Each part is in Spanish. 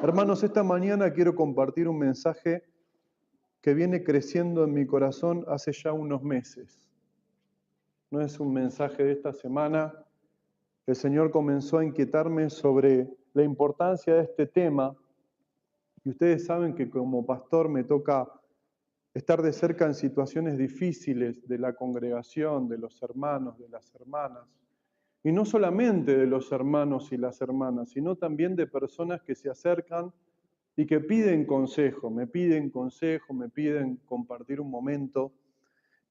Hermanos, esta mañana quiero compartir un mensaje que viene creciendo en mi corazón hace ya unos meses. No es un mensaje de esta semana. El Señor comenzó a inquietarme sobre la importancia de este tema. Y ustedes saben que como pastor me toca estar de cerca en situaciones difíciles de la congregación, de los hermanos, de las hermanas. Y no solamente de los hermanos y las hermanas, sino también de personas que se acercan y que piden consejo, me piden compartir un momento,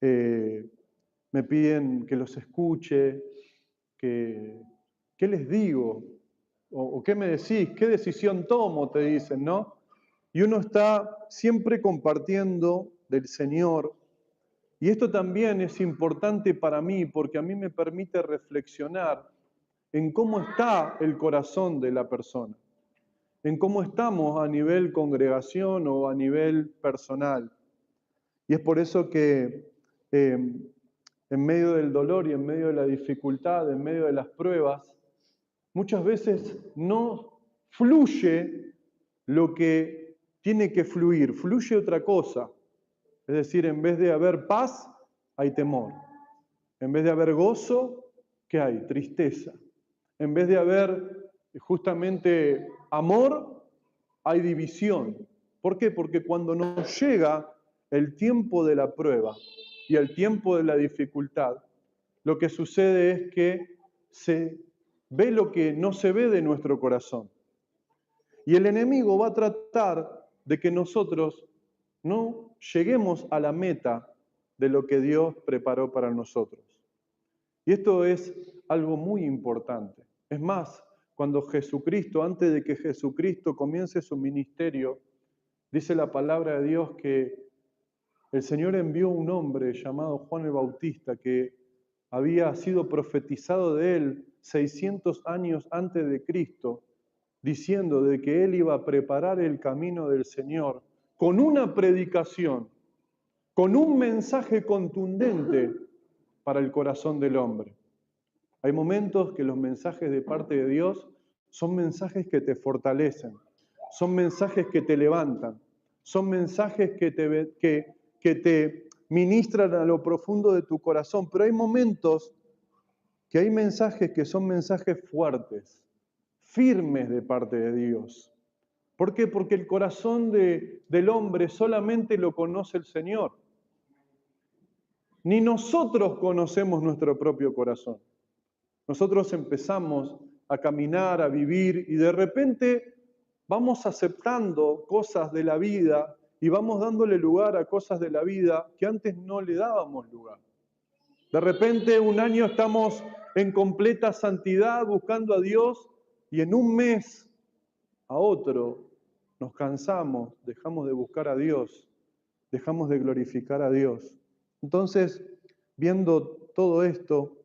me piden que los escuche, ¿qué les digo? O ¿qué me decís? ¿Qué decisión tomo? Te dicen, ¿no? Y uno está siempre compartiendo del Señor. Y esto también es importante para mí porque a mí me permite reflexionar en cómo está el corazón de la persona, en cómo estamos a nivel congregación o a nivel personal. Y es por eso que en medio del dolor y en medio de la dificultad, en medio de las pruebas, muchas veces no fluye lo que tiene que fluir, fluye otra cosa. Es decir, en vez de haber paz, hay temor. En vez de haber gozo, ¿qué hay? Tristeza. En vez de haber justamente amor, hay división. ¿Por qué? Porque cuando nos llega el tiempo de la prueba y el tiempo de la dificultad, lo que sucede es que se ve lo que no se ve de nuestro corazón. Y el enemigo va a tratar de que nosotros no lleguemos a la meta de lo que Dios preparó para nosotros. Y esto es algo muy importante. Es más, cuando Jesucristo, antes de que Jesucristo comience su ministerio, dice la palabra de Dios que el Señor envió un hombre llamado Juan el Bautista que había sido profetizado de él 600 años antes de Cristo, diciendo de que él iba a preparar el camino del Señor con una predicación, con un mensaje contundente para el corazón del hombre. Hay momentos que los mensajes de parte de Dios son mensajes que te fortalecen, son mensajes que te levantan, son mensajes que te ministran a lo profundo de tu corazón, pero hay momentos que hay mensajes que son mensajes fuertes, firmes de parte de Dios. ¿Por qué? Porque el corazón del hombre solamente lo conoce el Señor. Ni nosotros conocemos nuestro propio corazón. Nosotros empezamos a caminar, a vivir y de repente vamos aceptando cosas de la vida y vamos dándole lugar a cosas de la vida que antes no le dábamos lugar. De repente un año estamos en completa santidad buscando a Dios y en un mes a otro nos cansamos, dejamos de buscar a Dios, dejamos de glorificar a Dios. Entonces, viendo todo esto,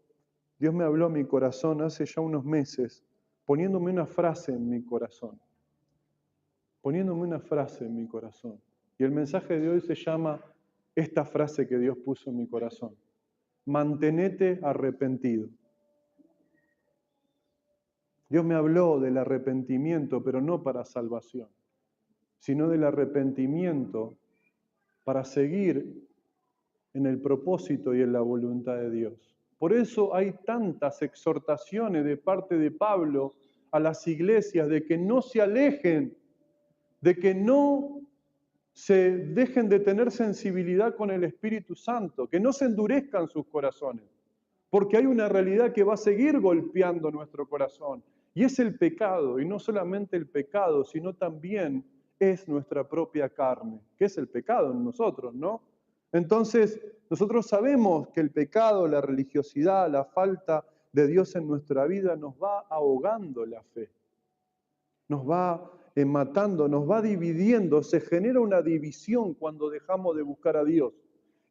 Dios me habló a mi corazón hace ya unos meses, poniéndome una frase en mi corazón. Poniéndome una frase en mi corazón. Y el mensaje de hoy se llama esta frase que Dios puso en mi corazón. Mantenete arrepentido. Dios me habló del arrepentimiento, pero no para salvación, sino del arrepentimiento para seguir en el propósito y en la voluntad de Dios. Por eso hay tantas exhortaciones de parte de Pablo a las iglesias de que no se alejen, de que no se dejen de tener sensibilidad con el Espíritu Santo, que no se endurezcan sus corazones, porque hay una realidad que va a seguir golpeando nuestro corazón, y es el pecado, y no solamente el pecado, sino también es nuestra propia carne, que es el pecado en nosotros, ¿no? Entonces, nosotros sabemos que el pecado, la religiosidad, la falta de Dios en nuestra vida nos va ahogando la fe, nos va matando, nos va dividiendo, se genera una división cuando dejamos de buscar a Dios.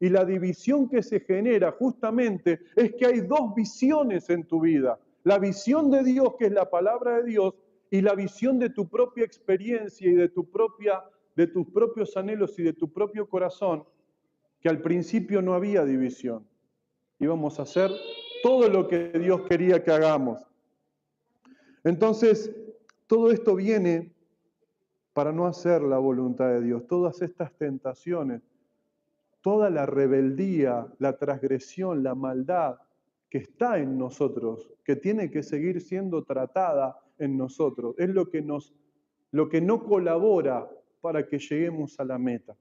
Y la división que se genera justamente es que hay dos visiones en tu vida. La visión de Dios, que es la palabra de Dios, y la visión de tu propia experiencia y de tus propios anhelos y de tu propio corazón, que al principio no había división. Íbamos a hacer todo lo que Dios quería que hagamos. Entonces, todo esto viene para no hacer la voluntad de Dios. Todas estas tentaciones, toda la rebeldía, la transgresión, la maldad que está en nosotros, que tiene que seguir siendo tratada en nosotros, es lo que no colabora para que lleguemos a la meta.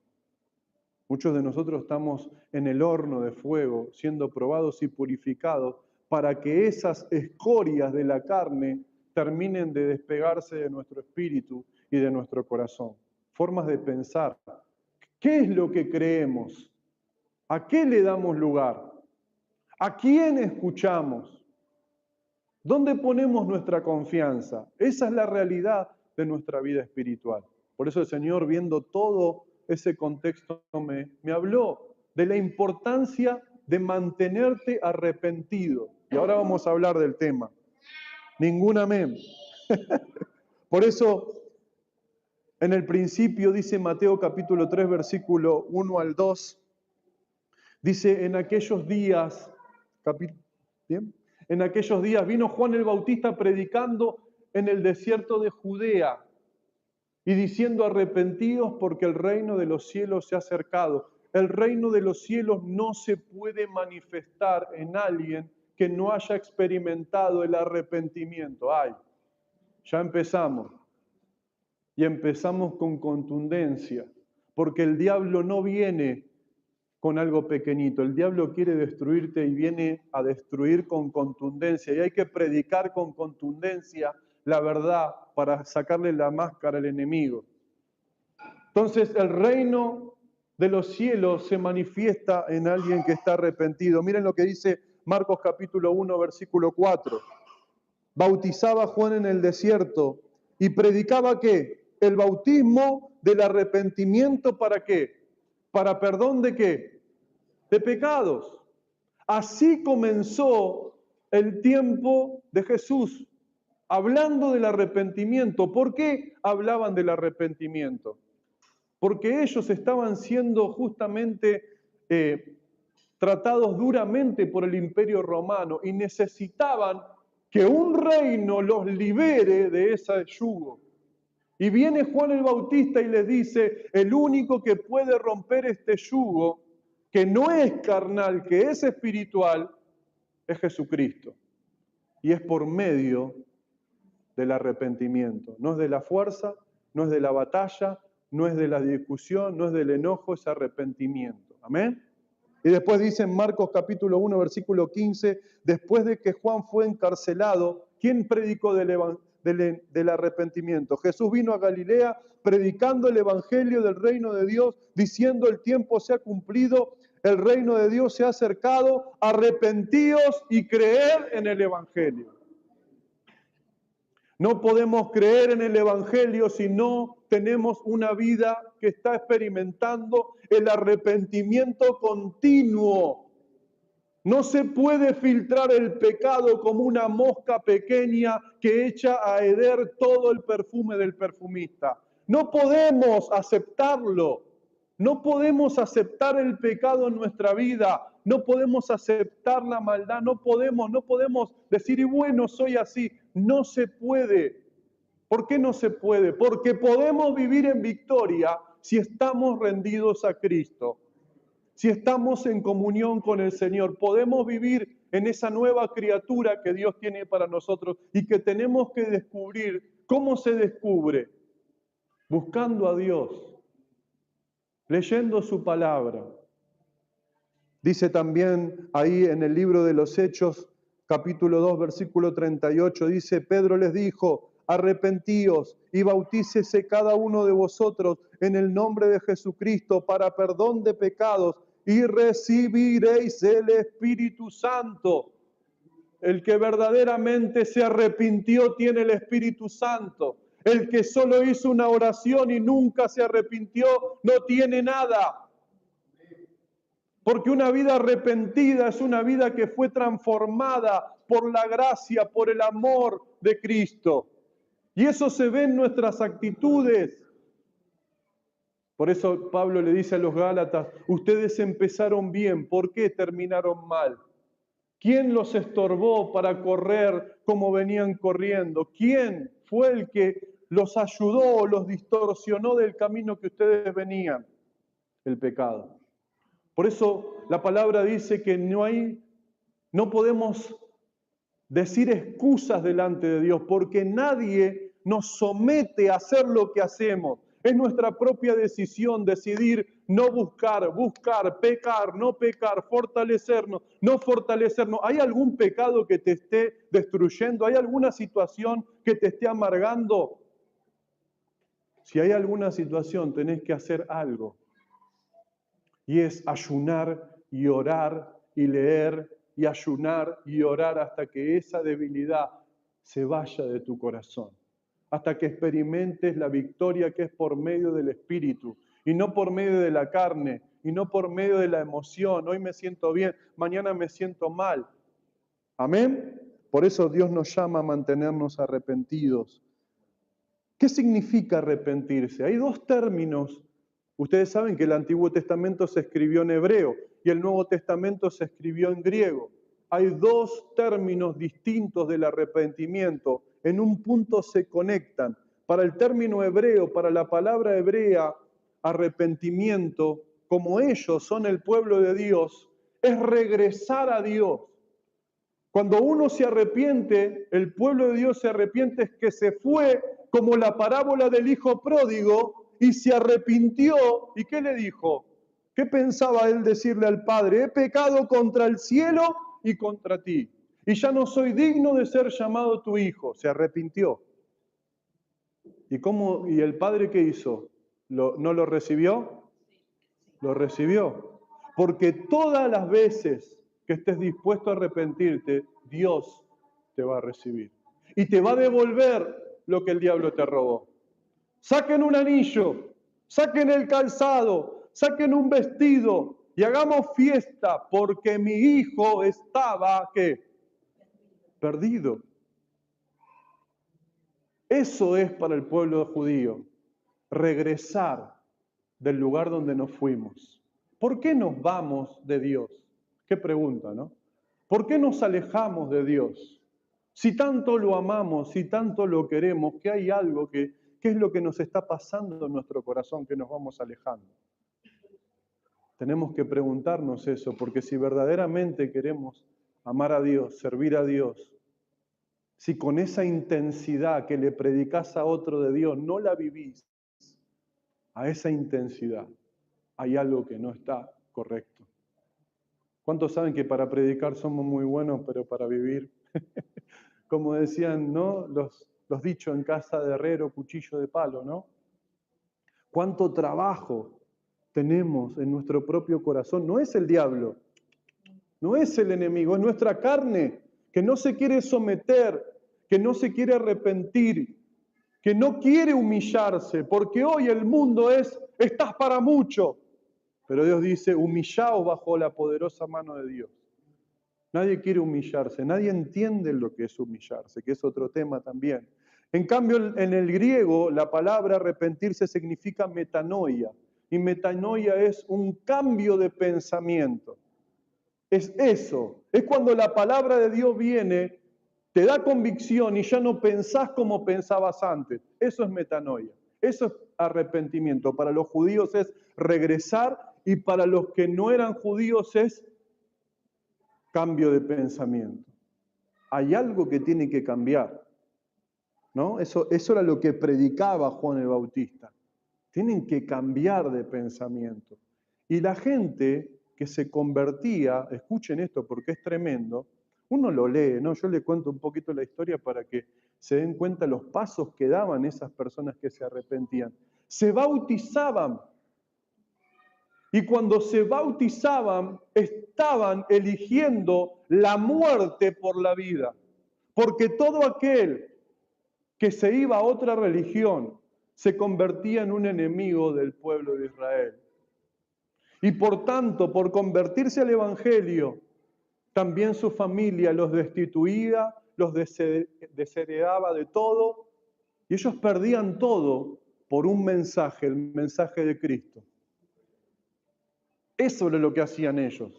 Muchos de nosotros estamos en el horno de fuego, siendo probados y purificados para que esas escorias de la carne terminen de despegarse de nuestro espíritu y de nuestro corazón. Formas de pensar. ¿Qué es lo que creemos? ¿A qué le damos lugar? ¿A quién escuchamos? ¿Dónde ponemos nuestra confianza? Esa es la realidad de nuestra vida espiritual. Por eso el Señor, viendo todo ese contexto, me habló de la importancia de mantenerte arrepentido. Y ahora vamos a hablar del tema. Ningún amén. Por eso, en el principio, dice Mateo capítulo 3, versículo 1 al 2, dice, en aquellos días, ¿bien? En aquellos días vino Juan el Bautista predicando en el desierto de Judea y diciendo, arrepentíos porque el reino de los cielos se ha acercado. El reino de los cielos no se puede manifestar en alguien que no haya experimentado el arrepentimiento. Ay, ya empezamos. Y empezamos con contundencia, porque el diablo no viene con algo pequeñito. El diablo quiere destruirte y viene a destruir con contundencia. Y hay que predicar con contundencia la verdad para sacarle la máscara al enemigo. Entonces el reino de los cielos se manifiesta en alguien que está arrepentido. Miren lo que dice Marcos capítulo 1, versículo 4. Bautizaba Juan en el desierto y predicaba ¿qué? El bautismo del arrepentimiento, ¿para qué? ¿Para perdón de qué? De pecados. Así comenzó el tiempo de Jesús, hablando del arrepentimiento. ¿Por qué hablaban del arrepentimiento? Porque ellos estaban siendo justamente tratados duramente por el Imperio Romano y necesitaban que un reino los libere de ese yugo. Y viene Juan el Bautista y les dice, el único que puede romper este yugo, que no es carnal, que es espiritual, es Jesucristo. Y es por medio del arrepentimiento. No es de la fuerza, no es de la batalla, no es de la discusión, no es del enojo, es arrepentimiento. Amén. Y después dice en Marcos capítulo 1, versículo 15, después de que Juan fue encarcelado, ¿quién predicó del arrepentimiento? Jesús vino a Galilea predicando el evangelio del reino de Dios, diciendo el tiempo se ha cumplido, el reino de Dios se ha acercado, arrepentíos y creed en el evangelio. No podemos creer en el evangelio si no tenemos una vida que está experimentando el arrepentimiento continuo. No se puede filtrar el pecado como una mosca pequeña que echa a heder todo el perfume del perfumista. No podemos aceptarlo. No podemos aceptar el pecado en nuestra vida. No podemos aceptar la maldad. No podemos decir, y bueno, soy así. No se puede. ¿Por qué no se puede? Porque podemos vivir en victoria si estamos rendidos a Cristo. Si estamos en comunión con el Señor, podemos vivir en esa nueva criatura que Dios tiene para nosotros y que tenemos que descubrir. ¿Cómo se descubre? Buscando a Dios, leyendo su palabra. Dice también ahí en el libro de los Hechos, capítulo 2, versículo 38, dice, Pedro les dijo, arrepentíos y bautícese cada uno de vosotros en el nombre de Jesucristo para perdón de pecados y recibiréis el Espíritu Santo. El que verdaderamente se arrepintió tiene el Espíritu Santo. El que solo hizo una oración y nunca se arrepintió no tiene nada. Porque una vida arrepentida es una vida que fue transformada por la gracia, por el amor de Cristo. Y eso se ve en nuestras actitudes. Por eso Pablo le dice a los Gálatas, ustedes empezaron bien, ¿por qué terminaron mal? ¿Quién los estorbó para correr como venían corriendo? ¿Quién fue el que los ayudó, los distorsionó del camino que ustedes venían? El pecado. Por eso la palabra dice que no podemos decir excusas delante de Dios, porque nadie nos somete a hacer lo que hacemos. Es nuestra propia decisión decidir no buscar, pecar, no pecar, fortalecernos, no fortalecernos. ¿Hay algún pecado que te esté destruyendo? ¿Hay alguna situación que te esté amargando? Si hay alguna situación, tenés que hacer algo. Y es ayunar y orar y leer y ayunar y orar hasta que esa debilidad se vaya de tu corazón. Hasta que experimentes la victoria que es por medio del Espíritu y no por medio de la carne y no por medio de la emoción. Hoy me siento bien, mañana me siento mal. Amén. Por eso Dios nos llama a mantenernos arrepentidos. ¿Qué significa arrepentirse? Hay dos términos. Ustedes saben que el Antiguo Testamento se escribió en hebreo y el Nuevo Testamento se escribió en griego. Hay dos términos distintos del arrepentimiento. En un punto se conectan. Para el término hebreo, para la palabra hebrea, arrepentimiento, como ellos son el pueblo de Dios, es regresar a Dios. Cuando uno se arrepiente, el pueblo de Dios se arrepiente, es que se fue como la parábola del hijo pródigo y se arrepintió. ¿Y qué le dijo? ¿Qué pensaba él decirle al Padre? He pecado contra el cielo y contra ti. Y ya no soy digno de ser llamado tu hijo. Se arrepintió. ¿Y el Padre qué hizo? ¿No lo recibió? Lo recibió. Porque todas las veces que estés dispuesto a arrepentirte, Dios te va a recibir. Y te va a devolver lo que el diablo te robó. Saquen un anillo, saquen el calzado, saquen un vestido y hagamos fiesta porque mi hijo estaba, ¿qué? Perdido. Eso es para el pueblo judío, regresar del lugar donde nos fuimos. ¿Por qué nos vamos de Dios? Qué pregunta, ¿no? ¿Por qué nos alejamos de Dios? Si tanto lo amamos, si tanto lo queremos, que hay algo ¿qué es lo que nos está pasando en nuestro corazón que nos vamos alejando? Tenemos que preguntarnos eso, porque si verdaderamente queremos amar a Dios, servir a Dios, si con esa intensidad que le predicás a otro de Dios no la vivís, a esa intensidad hay algo que no está correcto. ¿Cuántos saben que para predicar somos muy buenos, pero para vivir, como decían, ¿no? Los dichos en casa de herrero, cuchillo de palo, ¿no? ¿Cuánto trabajo tenemos en nuestro propio corazón? No es el diablo, no es el enemigo, es nuestra carne que no se quiere someter, que no se quiere arrepentir, que no quiere humillarse, porque hoy el mundo estás para mucho. Pero Dios dice, humillaos bajo la poderosa mano de Dios. Nadie quiere humillarse, nadie entiende lo que es humillarse, que es otro tema también. En cambio, en el griego, la palabra arrepentirse significa metanoia. Y metanoia es un cambio de pensamiento. Es eso, es cuando la palabra de Dios viene, te da convicción y ya no pensás como pensabas antes. Eso es metanoia, eso es arrepentimiento. Para los judíos es regresar y para los que no eran judíos es cambio de pensamiento. Hay algo que tiene que cambiar, ¿no? Eso era lo que predicaba Juan el Bautista. Tienen que cambiar de pensamiento. Y la gente que se convertía, escuchen esto porque es tremendo, uno lo lee, ¿no? Yo le cuento un poquito la historia para que se den cuenta los pasos que daban esas personas que se arrepentían. Se bautizaban. Y cuando se bautizaban, estaban eligiendo la muerte por la vida. Porque todo aquel que se iba a otra religión se convertía en un enemigo del pueblo de Israel. Y por tanto, por convertirse al Evangelio, también su familia los destituía, los desheredaba de todo, y ellos perdían todo por un mensaje, el mensaje de Cristo. Eso era lo que hacían ellos.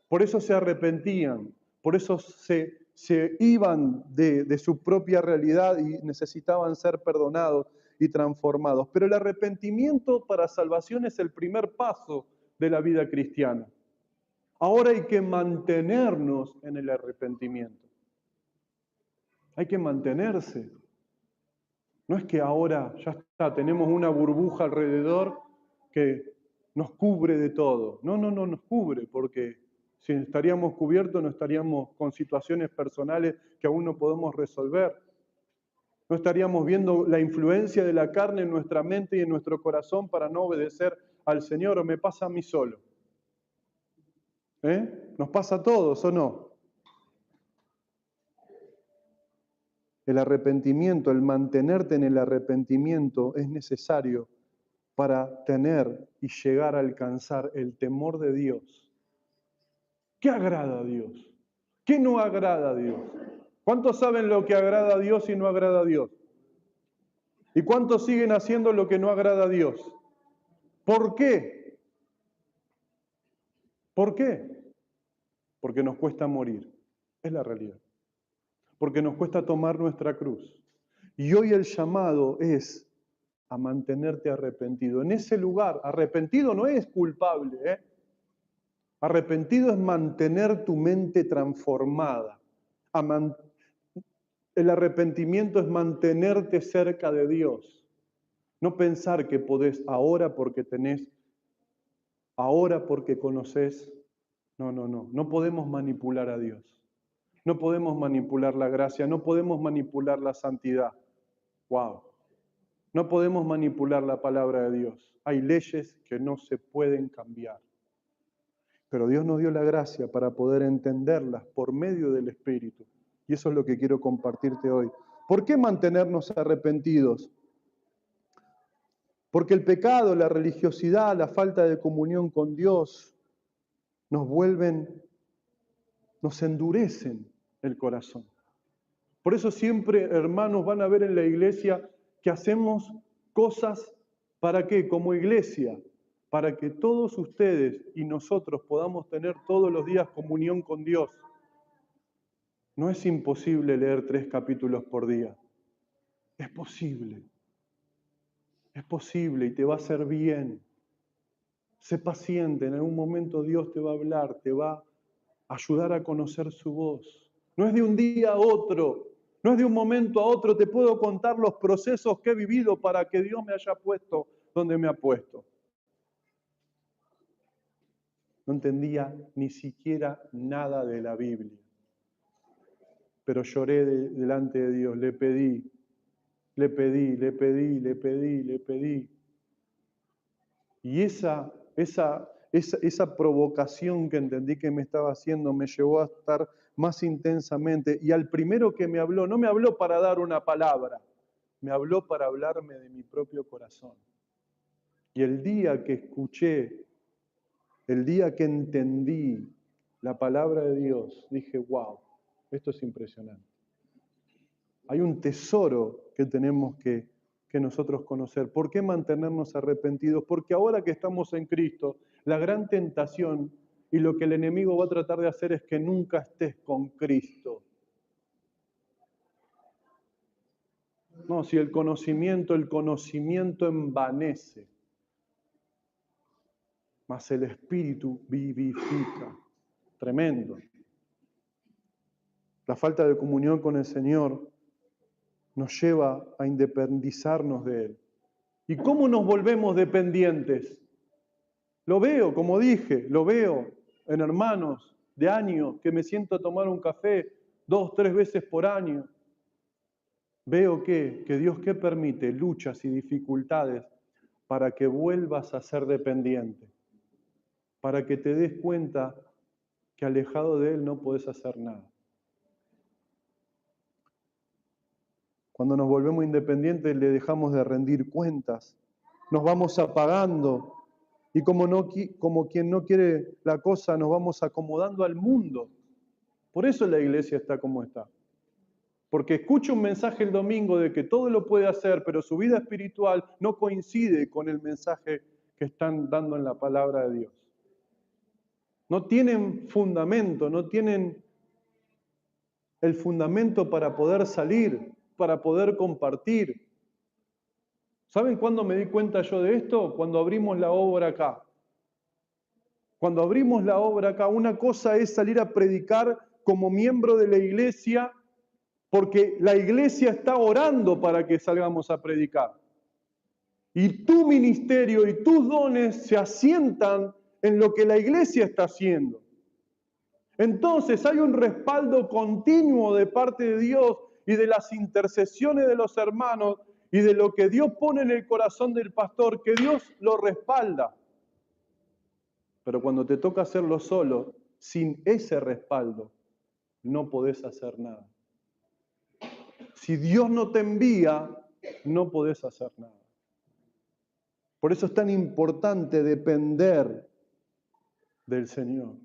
Por eso se arrepentían, por eso se se iban de su propia realidad y necesitaban ser perdonados y transformados. Pero el arrepentimiento para salvación es el primer paso de la vida cristiana. Ahora hay que mantenernos en el arrepentimiento. Hay que mantenerse. No es que ahora ya está, tenemos una burbuja alrededor que nos cubre de todo. No nos cubre, porque si estaríamos cubiertos no estaríamos con situaciones personales que aún no podemos resolver. No estaríamos viendo la influencia de la carne en nuestra mente y en nuestro corazón para no obedecer al Señor, o me pasa a mí solo. ¿Nos pasa a todos o no? El arrepentimiento, el mantenerte en el arrepentimiento es necesario para tener y llegar a alcanzar el temor de Dios. ¿Qué agrada a Dios? ¿Qué no agrada a Dios? ¿Cuántos saben lo que agrada a Dios y no agrada a Dios? ¿Y cuántos siguen haciendo lo que no agrada a Dios? ¿Por qué? ¿Por qué? Porque nos cuesta morir. Es la realidad. Porque nos cuesta tomar nuestra cruz. Y hoy el llamado es a mantenerte arrepentido. En ese lugar, arrepentido no es culpable, Arrepentido es mantener tu mente transformada. El arrepentimiento es mantenerte cerca de Dios. No pensar que podés ahora porque tenés, ahora porque conocés. No. No podemos manipular a Dios. No podemos manipular la gracia. No podemos manipular la santidad. ¡Wow! No podemos manipular la palabra de Dios. Hay leyes que no se pueden cambiar. Pero Dios nos dio la gracia para poder entenderlas por medio del Espíritu. Y eso es lo que quiero compartirte hoy. ¿Por qué mantenernos arrepentidos? Porque el pecado, la religiosidad, la falta de comunión con Dios nos endurecen el corazón. Por eso siempre, hermanos, van a ver en la iglesia que hacemos cosas, ¿para qué? Como iglesia, para que todos ustedes y nosotros podamos tener todos los días comunión con Dios. No es imposible leer 3 capítulos por día. Es posible. Es posible y te va a hacer bien. Sé paciente, en algún momento Dios te va a hablar, te va a ayudar a conocer su voz. No es de un día a otro, no es de un momento a otro. Te puedo contar los procesos que he vivido para que Dios me haya puesto donde me ha puesto. No entendía ni siquiera nada de la Biblia. Pero lloré delante de Dios, le pedí. Y esa provocación que entendí que me estaba haciendo me llevó a estar más intensamente. Y al primero que me habló, no me habló para dar una palabra, me habló para hablarme de mi propio corazón. Y el día que escuché, el día que entendí la palabra de Dios, dije, wow, esto es impresionante. Hay un tesoro que tenemos que nosotros conocer. ¿Por qué mantenernos arrepentidos? Porque ahora que estamos en Cristo, la gran tentación y lo que el enemigo va a tratar de hacer es que nunca estés con Cristo. No, si el conocimiento envanece, mas el Espíritu vivifica. Tremendo. La falta de comunión con el Señor nos lleva a independizarnos de Él. ¿Y cómo nos volvemos dependientes? Lo veo, como dije, lo veo en hermanos de años que me siento a tomar un café 2, 3 veces por año. Veo que Dios ¿qué permite? Luchas y dificultades para que vuelvas a ser dependiente, para que te des cuenta que alejado de Él no podés hacer nada. Cuando nos volvemos independientes le dejamos de rendir cuentas, nos vamos apagando y como quien no quiere la cosa nos vamos acomodando al mundo. Por eso la iglesia está como está. Porque escucha un mensaje el domingo de que todo lo puede hacer, pero su vida espiritual no coincide con el mensaje que están dando en la palabra de Dios. No tienen fundamento, no tienen el fundamento para poder salir, para poder compartir. ¿Saben cuándo me di cuenta yo de esto? Cuando abrimos la obra acá. Cuando abrimos la obra acá, una cosa es salir a predicar como miembro de la iglesia, porque la iglesia está orando para que salgamos a predicar. Y tu ministerio y tus dones se asientan en lo que la iglesia está haciendo. Entonces hay un respaldo continuo de parte de Dios y de las intercesiones de los hermanos y de lo que Dios pone en el corazón del pastor, que Dios lo respalda. Pero cuando te toca hacerlo solo, sin ese respaldo, no podés hacer nada. Si Dios no te envía, no podés hacer nada. Por eso es tan importante depender del Señor.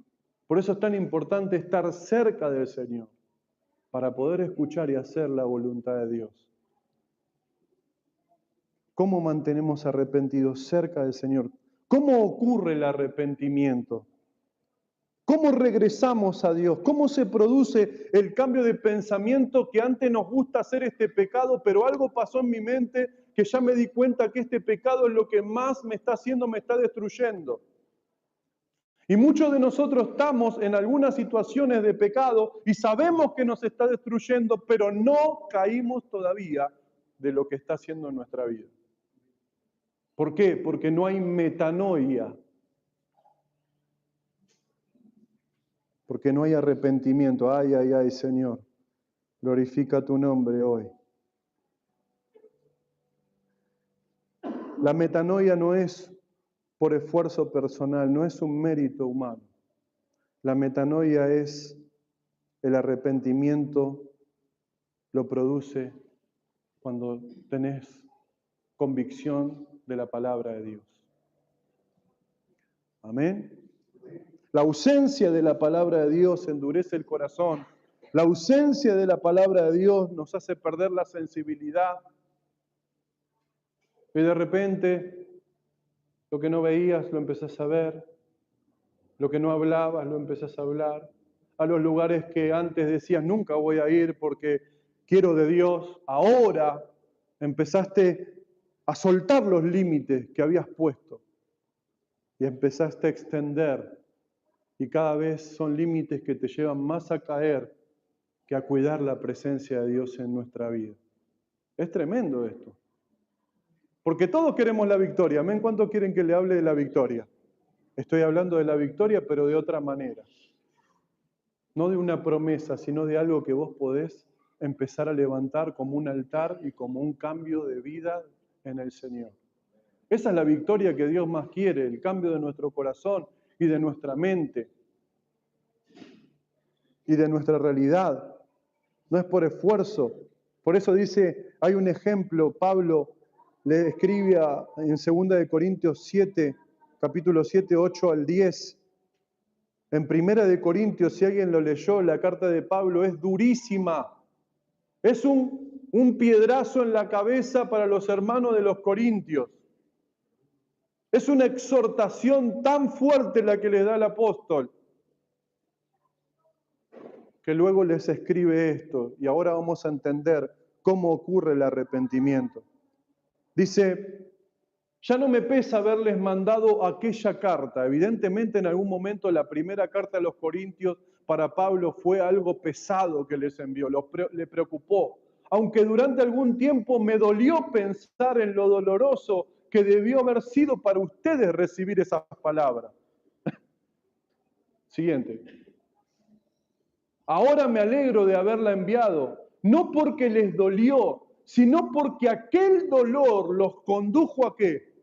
Por eso es tan importante estar cerca del Señor, para poder escuchar y hacer la voluntad de Dios. ¿Cómo mantenemos arrepentidos cerca del Señor? ¿Cómo ocurre el arrepentimiento? ¿Cómo regresamos a Dios? ¿Cómo se produce el cambio de pensamiento que antes nos gusta hacer este pecado, pero algo pasó en mi mente que ya me di cuenta que este pecado es lo que más me está haciendo, me está destruyendo? Y muchos de nosotros estamos en algunas situaciones de pecado y sabemos que nos está destruyendo, pero no caímos todavía de lo que está haciendo en nuestra vida. ¿Por qué? Porque no hay metanoia. Porque no hay arrepentimiento. Ay, ay, ay, Señor. Glorifica tu nombre hoy. La metanoia no es por esfuerzo personal, no es un mérito humano. La metanoia es el arrepentimiento, lo produce cuando tenés convicción de la palabra de Dios. Amén. La ausencia de la palabra de Dios endurece el corazón. La ausencia de la palabra de Dios nos hace perder la sensibilidad. Y de repente, lo que no veías lo empezás a ver. Lo que no hablabas lo empezás a hablar. A los lugares que antes decías nunca voy a ir porque quiero de Dios, ahora empezaste a soltar los límites que habías puesto y empezaste a extender, y cada vez son límites que te llevan más a caer que a cuidar la presencia de Dios en nuestra vida. Es tremendo esto, porque todos queremos la victoria. ¿Amén? ¿Cuántos quieren que le hable de la victoria? Estoy hablando de la victoria, pero de otra manera. No de una promesa, sino de algo que vos podés empezar a levantar como un altar y como un cambio de vida en el Señor. Esa es la victoria que Dios más quiere, el cambio de nuestro corazón y de nuestra mente y de nuestra realidad. No es por esfuerzo. Por eso dice, hay un ejemplo, Pablo le escribe en 2 Corintios 7, capítulo 7, 8 al 10. En 1 Corintios, si alguien lo leyó, la carta de Pablo es durísima. Es un piedrazo en la cabeza para los hermanos de los corintios. Es una exhortación tan fuerte la que les da el apóstol, que luego les escribe esto, y ahora vamos a entender cómo ocurre el arrepentimiento. Dice, ya no me pesa haberles mandado aquella carta. Evidentemente en algún momento la primera carta a los corintios para Pablo fue algo pesado que les envió, le preocupó. Aunque durante algún tiempo me dolió pensar en lo doloroso que debió haber sido para ustedes recibir esas palabras. Siguiente. Ahora me alegro de haberla enviado, no porque les dolió, sino porque aquel dolor los condujo ¿a qué?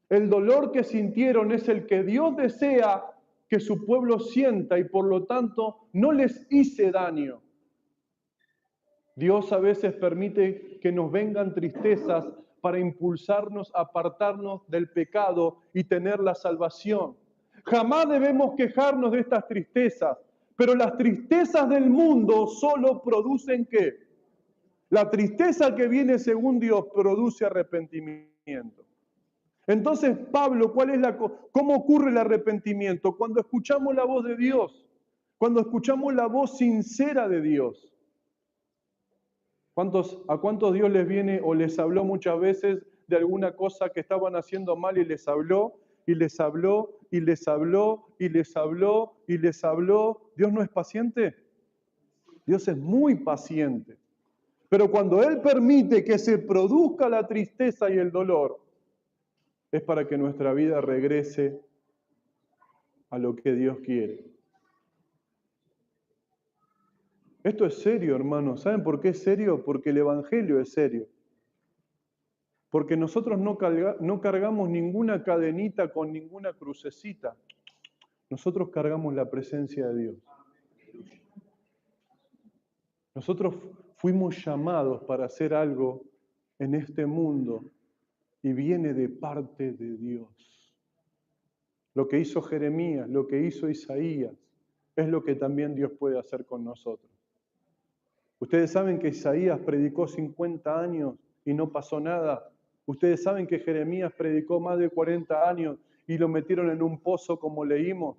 El dolor que sintieron es el que Dios desea que su pueblo sienta y por lo tanto no les hice daño. Dios a veces permite que nos vengan tristezas para impulsarnos a apartarnos del pecado y tener la salvación. Jamás debemos quejarnos de estas tristezas, pero las tristezas del mundo solo producen ¿qué? La tristeza que viene según Dios produce arrepentimiento. Entonces, Pablo, ¿cómo ocurre el arrepentimiento? Cuando escuchamos la voz de Dios, Cuando escuchamos la voz sincera de Dios. ¿A cuántos Dios les viene o les habló muchas veces de alguna cosa que estaban haciendo mal y les habló, y les habló, y les habló, y les habló, y les habló? ¿Dios no es paciente? Dios es muy paciente. Pero cuando Él permite que se produzca la tristeza y el dolor, es para que nuestra vida regrese a lo que Dios quiere. Esto es serio, hermanos. ¿Saben por qué es serio? Porque el Evangelio es serio. Porque nosotros no cargamos ninguna cadenita con ninguna crucecita. Nosotros cargamos la presencia de Dios. Nosotros fuimos llamados para hacer algo en este mundo y viene de parte de Dios. Lo que hizo Jeremías, lo que hizo Isaías, es lo que también Dios puede hacer con nosotros. Ustedes saben que Isaías predicó 50 años y no pasó nada. Ustedes saben que Jeremías predicó más de 40 años y lo metieron en un pozo como leímos.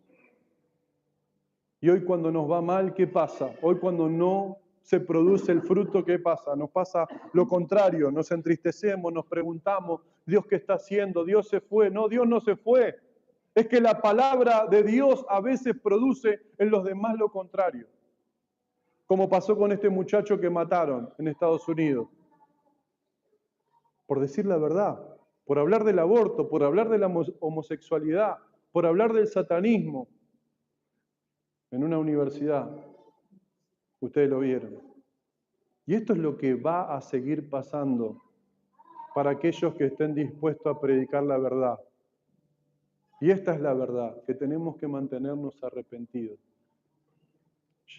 Y hoy cuando nos va mal, ¿qué pasa? Hoy cuando no se produce el fruto, ¿qué pasa? Nos pasa lo contrario, nos entristecemos, nos preguntamos, ¿Dios qué está haciendo? ¿Dios se fue? No, Dios no se fue. Es que la palabra de Dios a veces produce en los demás lo contrario. Como pasó con este muchacho que mataron en Estados Unidos. Por decir la verdad, por hablar del aborto, por hablar de la homosexualidad, por hablar del satanismo. En una universidad, ustedes lo vieron. Y esto es lo que va a seguir pasando para aquellos que estén dispuestos a predicar la verdad. Y esta es la verdad, que tenemos que mantenernos arrepentidos.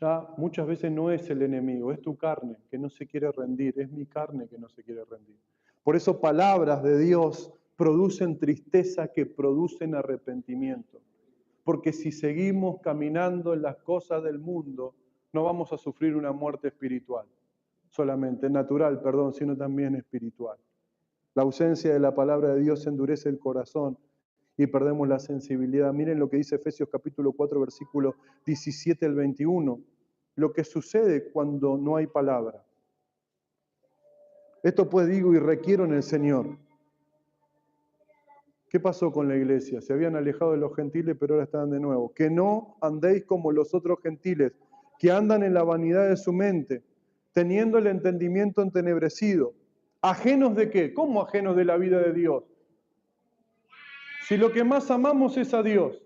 Ya muchas veces no es el enemigo, es tu carne que no se quiere rendir, es mi carne que no se quiere rendir. Por eso palabras de Dios producen tristeza que producen arrepentimiento. Porque si seguimos caminando en las cosas del mundo, no vamos a sufrir una muerte espiritual, solamente natural, perdón, sino también espiritual. La ausencia de la palabra de Dios endurece el corazón y perdemos la sensibilidad. Miren lo que dice Efesios capítulo 4, versículo 17 al 21. Lo que sucede cuando no hay palabra. Esto pues digo y requiero en el Señor. ¿Qué pasó con la iglesia? Se habían alejado de los gentiles, pero ahora están de nuevo. Que no andéis como los otros gentiles, que andan en la vanidad de su mente, teniendo el entendimiento entenebrecido. ¿Ajenos de qué? ¿Cómo ajenos de la vida de Dios? Si lo que más amamos es a Dios,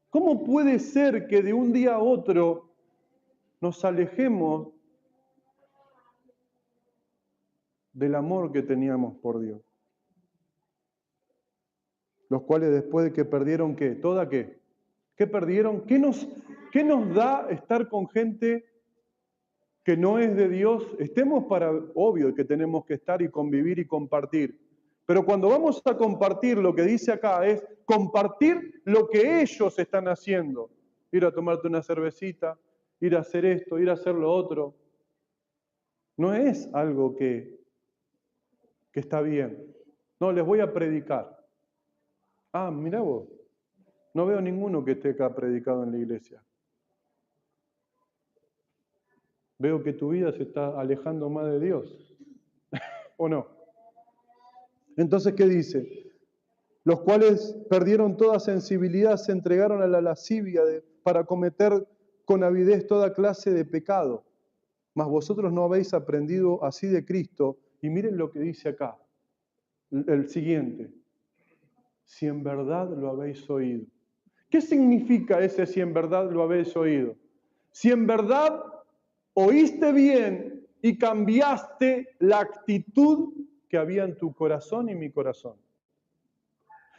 ¿cómo puede ser que de un día a otro nos alejemos del amor que teníamos por Dios? Los cuales después de que perdieron, ¿qué? ¿Toda qué? ¿Qué perdieron? ¿Qué nos da estar con gente que no es de Dios? Estemos para, obvio que tenemos que estar y convivir y compartir. Pero cuando vamos a compartir, lo que dice acá es compartir lo que ellos están haciendo. Ir a tomarte una cervecita, ir a hacer esto, ir a hacer lo otro. No es algo que está bien. No, les voy a predicar. Ah, mirá vos. No veo ninguno que esté acá predicado en la iglesia. Veo que tu vida se está alejando más de Dios. ¿O no? Entonces, ¿qué dice? Los cuales perdieron toda sensibilidad, se entregaron a la lascivia para cometer con avidez toda clase de pecado. Mas vosotros no habéis aprendido así de Cristo. Y miren lo que dice acá, el siguiente. Si en verdad lo habéis oído. ¿Qué significa ese si en verdad lo habéis oído? Si en verdad oíste bien y cambiaste la actitud que había en tu corazón y mi corazón.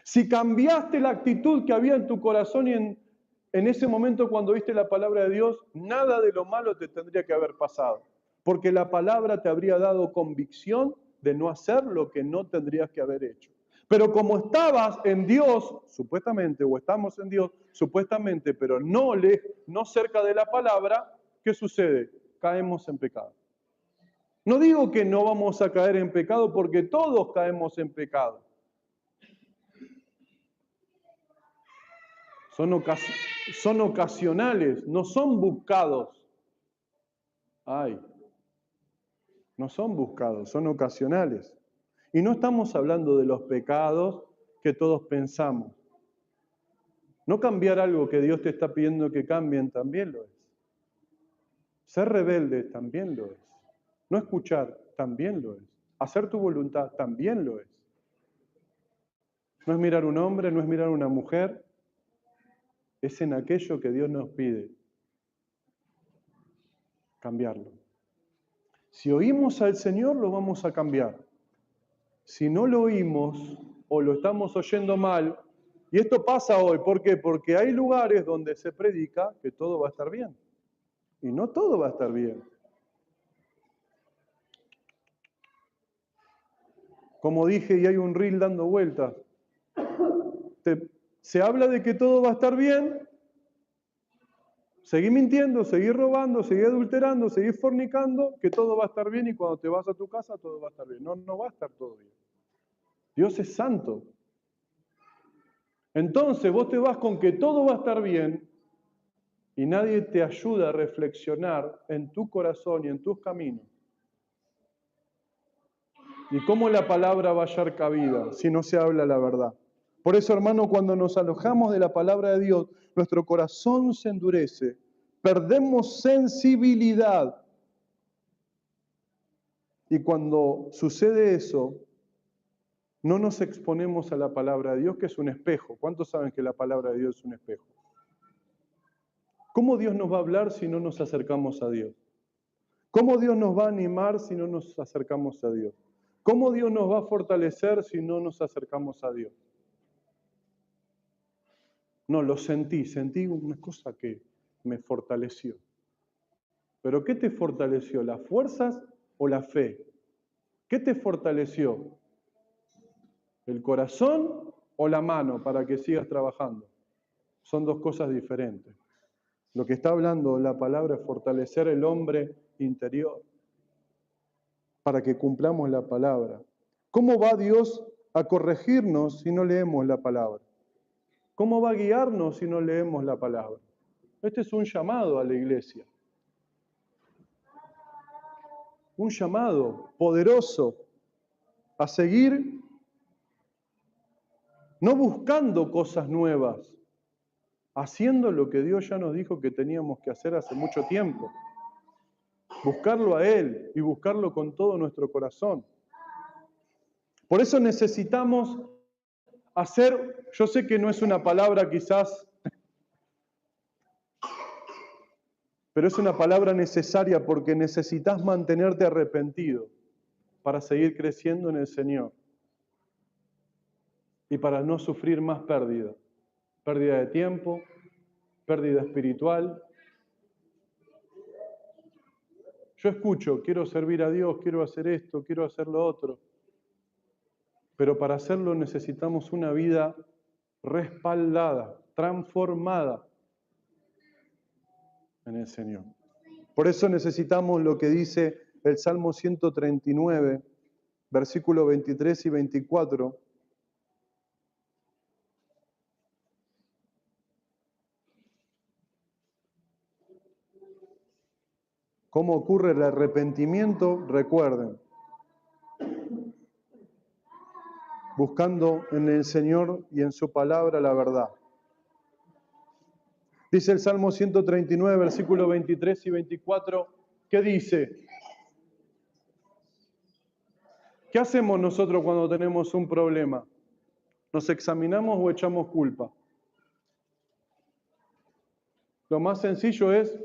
Si cambiaste la actitud que había en tu corazón y en ese momento cuando oíste la palabra de Dios, nada de lo malo te tendría que haber pasado. Porque la palabra te habría dado convicción de no hacer lo que no tendrías que haber hecho. Pero como estabas en Dios, supuestamente, o estamos en Dios, supuestamente, pero no cerca de la palabra, ¿qué sucede? Caemos en pecado. No digo que no vamos a caer en pecado porque todos caemos en pecado. son ocasionales, no son buscados. Ay, no son buscados, son ocasionales. Y no estamos hablando de los pecados que todos pensamos. No cambiar algo que Dios te está pidiendo que cambien también lo es. Ser rebelde también lo es. No escuchar también lo es. Hacer tu voluntad también lo es. No es mirar un hombre, no es mirar una mujer. Es en aquello que Dios nos pide cambiarlo. Si oímos al Señor, lo vamos a cambiar. Si no lo oímos o lo estamos oyendo mal, y esto pasa hoy, ¿por qué? Porque hay lugares donde se predica que todo va a estar bien. Y no todo va a estar bien. Como dije, y hay un reel dando vueltas. Se habla de que todo va a estar bien. Seguí mintiendo, seguí robando, seguí adulterando, seguí fornicando, que todo va a estar bien y cuando te vas a tu casa todo va a estar bien. No, no va a estar todo bien. Dios es santo. Entonces vos te vas con que todo va a estar bien y nadie te ayuda a reflexionar en tu corazón y en tus caminos. ¿Y cómo la palabra va a hallar cabida si no se habla la verdad? Por eso, hermano, cuando nos alojamos de la palabra de Dios, nuestro corazón se endurece, perdemos sensibilidad. Y cuando sucede eso, no nos exponemos a la palabra de Dios, que es un espejo. ¿Cuántos saben que la palabra de Dios es un espejo? ¿Cómo Dios nos va a hablar si no nos acercamos a Dios? ¿Cómo Dios nos va a animar si no nos acercamos a Dios? ¿Cómo Dios nos va a fortalecer si no nos acercamos a Dios? No, lo sentí una cosa que me fortaleció. ¿Pero qué te fortaleció? ¿Las fuerzas o la fe? ¿Qué te fortaleció? ¿El corazón o la mano para que sigas trabajando? Son dos cosas diferentes. Lo que está hablando la palabra es fortalecer el hombre interior para que cumplamos la palabra. ¿Cómo va Dios a corregirnos si no leemos la palabra? ¿Cómo va a guiarnos si no leemos la palabra? Este es un llamado a la iglesia. Un llamado poderoso a seguir no buscando cosas nuevas, haciendo lo que Dios ya nos dijo que teníamos que hacer hace mucho tiempo. Buscarlo a Él y buscarlo con todo nuestro corazón. Por eso necesitamos hacer, yo sé que no es una palabra quizás, pero es una palabra necesaria porque necesitas mantenerte arrepentido para seguir creciendo en el Señor y para no sufrir más pérdida. Pérdida de tiempo, pérdida espiritual. Yo escucho, quiero servir a Dios, quiero hacer esto, quiero hacer lo otro. Pero para hacerlo necesitamos una vida respaldada, transformada en el Señor. Por eso necesitamos lo que dice el Salmo 139, versículos 23 y 24. ¿Cómo ocurre el arrepentimiento? Recuerden, buscando en el Señor y en su palabra la verdad. Dice el Salmo 139, versículos 23 y 24, ¿qué dice? ¿Qué hacemos nosotros cuando tenemos un problema? ¿Nos examinamos o echamos culpa? Lo más sencillo es,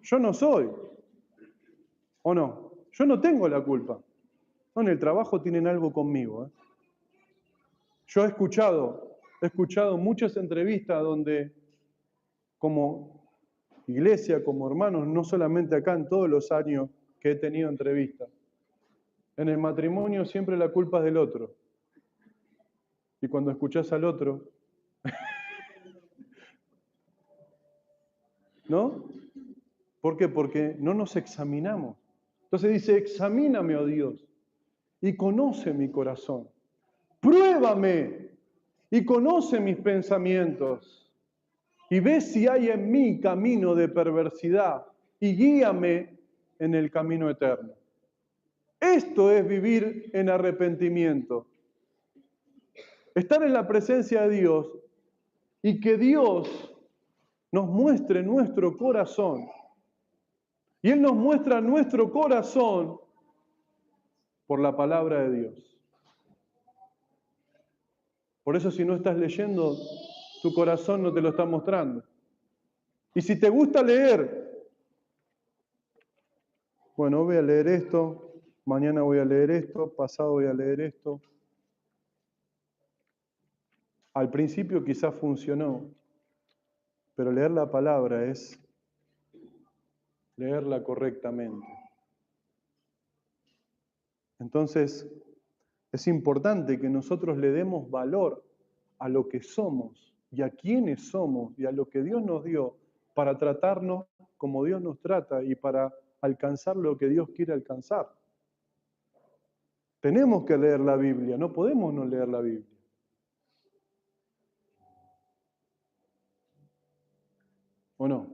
yo no soy, ¿o no? Yo no tengo la culpa. No, en el trabajo tienen algo conmigo. Yo he escuchado muchas entrevistas donde, como iglesia, como hermanos, no solamente acá, en todos los años que he tenido entrevistas, en el matrimonio siempre la culpa es del otro. Y cuando escuchás al otro, ¿no? ¿Por qué? Porque no nos examinamos. Entonces dice, examíname, oh Dios, y conoce mi corazón. Pruébame y conoce mis pensamientos. y ve si hay en mí camino de perversidad y guíame en el camino eterno. Esto es vivir en arrepentimiento. Estar en la presencia de Dios y que Dios nos muestre nuestro corazón. Y Él nos muestra nuestro corazón por la palabra de Dios. Por eso si no estás leyendo, tu corazón no te lo está mostrando. Y si te gusta leer, bueno, voy a leer esto, mañana voy a leer esto, pasado voy a leer esto. Al principio quizás funcionó, pero leer la palabra es leerla correctamente. Entonces, es importante que nosotros le demos valor a lo que somos y a quiénes somos y a lo que Dios nos dio para tratarnos como Dios nos trata y para alcanzar lo que Dios quiere alcanzar. Tenemos que leer la Biblia, no podemos no leer la Biblia. ¿O no?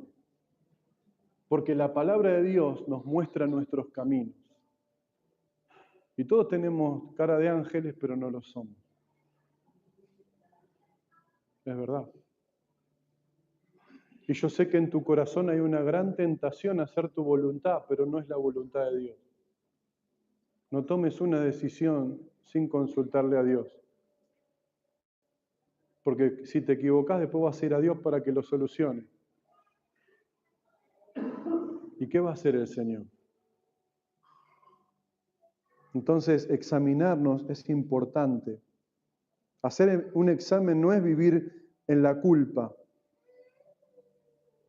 Porque la palabra de Dios nos muestra nuestros caminos. Y todos tenemos cara de ángeles, pero no lo somos. Es verdad. Y yo sé que en tu corazón hay una gran tentación a hacer tu voluntad, pero no es la voluntad de Dios. No tomes una decisión sin consultarle a Dios. Porque si te equivocás, después vas a ir a Dios para que lo solucione. ¿Y qué va a hacer el Señor? Entonces, examinarnos es importante. Hacer un examen no es vivir en la culpa,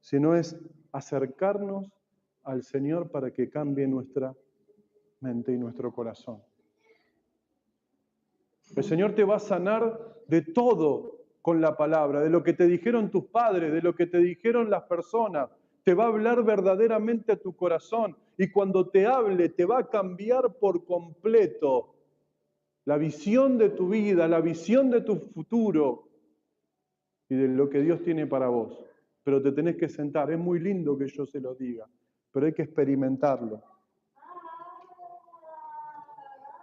sino es acercarnos al Señor para que cambie nuestra mente y nuestro corazón. El Señor te va a sanar de todo con la palabra, de lo que te dijeron tus padres, de lo que te dijeron las personas. Te va a hablar verdaderamente a tu corazón y cuando te hable te va a cambiar por completo la visión de tu vida, la visión de tu futuro y de lo que Dios tiene para vos. Pero te tenés que sentar. Es muy lindo que yo se lo diga, pero hay que experimentarlo.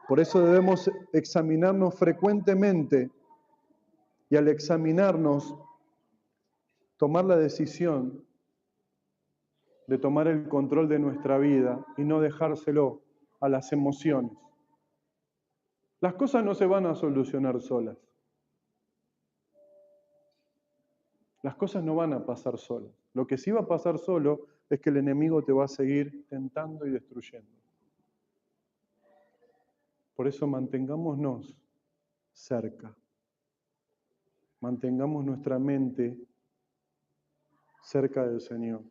Por eso debemos examinarnos frecuentemente y al examinarnos, tomar la decisión de tomar el control de nuestra vida y no dejárselo a las emociones. Las cosas no se van a solucionar solas. Las cosas no van a pasar solas. Lo que sí va a pasar solo es que el enemigo te va a seguir tentando y destruyendo. Por eso mantengámonos cerca. Mantengamos nuestra mente cerca del Señor.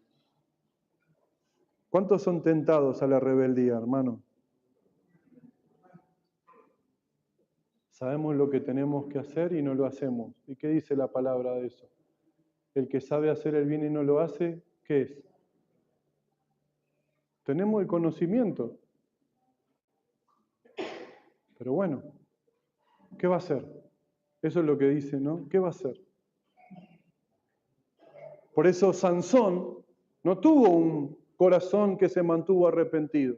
¿Cuántos son tentados a la rebeldía, hermano? Sabemos lo que tenemos que hacer y no lo hacemos. ¿Y qué dice la palabra de eso? El que sabe hacer el bien y no lo hace, ¿qué es? Tenemos el conocimiento. Pero bueno, ¿qué va a hacer? Eso es lo que dice, ¿no? ¿Qué va a hacer? Por eso Sansón no tuvo un corazón que se mantuvo arrepentido.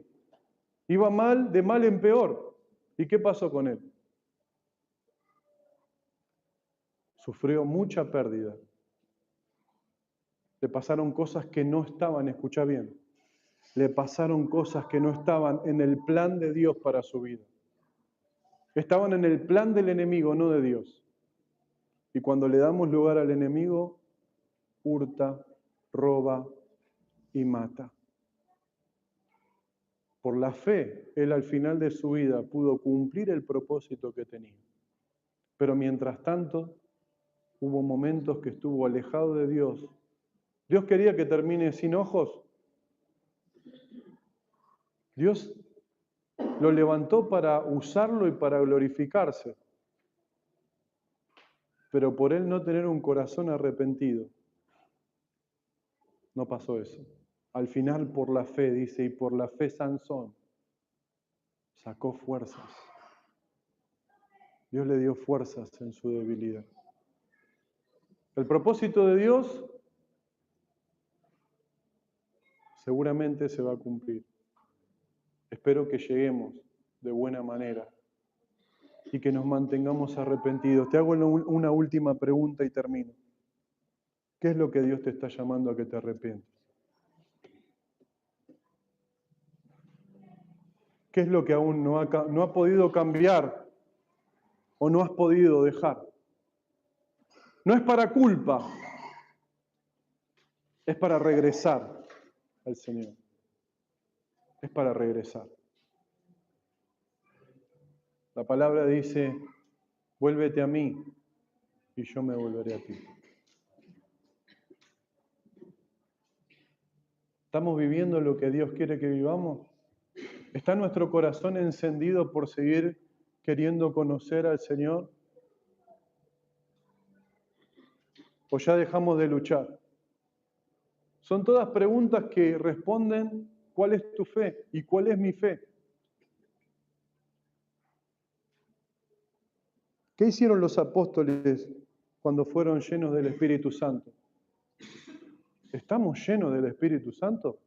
Iba mal, de mal en peor. ¿Y qué pasó con él? Sufrió mucha pérdida. Le pasaron cosas que no estaban, escucha bien, le pasaron cosas que no estaban en el plan de Dios para su vida. Estaban en el plan del enemigo, no de Dios. Y cuando le damos lugar al enemigo, hurta, roba y mata. Por la fe, él al final de su vida pudo cumplir el propósito que tenía. Pero mientras tanto, hubo momentos que estuvo alejado de Dios. Dios quería que termine sin ojos. Dios lo levantó para usarlo y para glorificarse. Pero por él no tener un corazón arrepentido, no pasó eso. Al final, por la fe, dice, y por la fe Sansón sacó fuerzas. Dios le dio fuerzas en su debilidad. El propósito de Dios seguramente se va a cumplir. Espero que lleguemos de buena manera y que nos mantengamos arrepentidos. Te hago una última pregunta y termino. ¿Qué es lo que Dios te está llamando a que te arrepientas? ¿Qué es lo que aún no ha podido cambiar o no has podido dejar? No es para culpa, es para regresar al Señor. Es para regresar. La palabra dice, vuélvete a mí y yo me volveré a ti. ¿Estamos viviendo lo que Dios quiere que vivamos? ¿Está nuestro corazón encendido por seguir queriendo conocer al Señor? ¿O ya dejamos de luchar? Son todas preguntas que responden cuál es tu fe y cuál es mi fe. ¿Qué hicieron los apóstoles cuando fueron llenos del Espíritu Santo? ¿Estamos llenos del Espíritu Santo?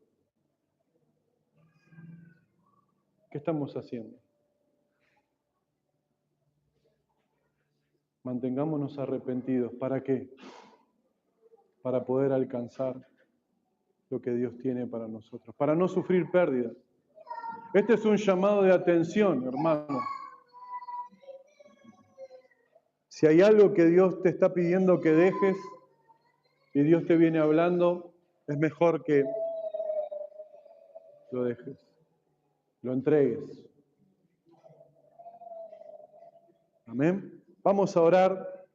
¿Qué estamos haciendo? Mantengámonos arrepentidos. ¿Para qué? Para poder alcanzar lo que Dios tiene para nosotros, para no sufrir pérdidas. Este es un llamado de atención, hermano. Si hay algo que Dios te está pidiendo que dejes y Dios te viene hablando, es mejor que lo dejes, lo entregues. Amén. Vamos a orar.